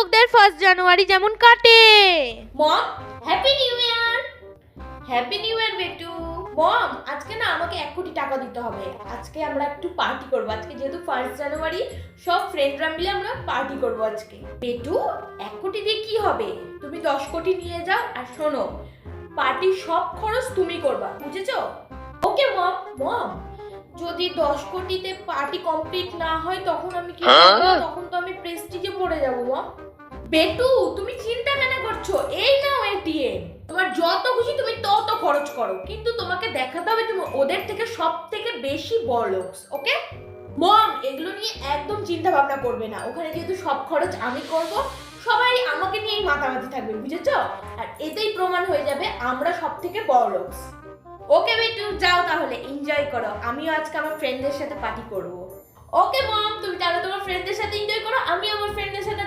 লোকদের 1 জানুয়ারি যেমন কাটে। Mom, happy new year. Happy new year বেটু। মম, আজকে না আমাকে 1 কোটি টাকা দিতে হবে। আজকে আমরা একটু পার্টি করব। আজকে যেহেতু 1 জানুয়ারি, সব ফ্রেন্ডরা মিলে আমরা পার্টি করব আজকে। বেটু, 1 কোটি দিয়ে কি হবে? তুমি 10 কোটি নিয়ে যাও, আর শোনো, পার্টির সব খরচ তুমি করবা, বুঝেছো? ওকে মম। মম, যদি 10 কোটিতে পার্টি কমপ্লিট না হয় তখন আমি কি করব? তখন তো আমি প্রেস্টিজে পড়ে যাব মম। বেটু, তুমি চিন্তা কেন করছো? এই নাও এটিএম, তোমার যত খুশি তুমি তত খরচ করো, কিন্তু তোমাকে দেখাতে হবে তুমি ওদের থেকে সব থেকে বেশি বড়লোক। ওকে মম, এগুলো নিয়ে একদম চিন্তা ভাবনা করবে না। ওখানে যেহেতু সব খরচ আমি করব, সবাই আমাকে নিয়েই মাতামাতি থাকবে, বুঝেছো? আর এতেই প্রমাণ হয়ে যাবে আমরা সব থেকে বড়লোক। ওকে বেটু, যাও তাহলে এনজয় করো। আমিও আজকে আমার ফ্রেন্ডদের সাথে পার্টি করব। ওকে মম, তুমি তাহলে তোমার ফ্রেন্ডদের সাথে এনজয় করো, আমি আমার ফ্রেন্ডদের সাথে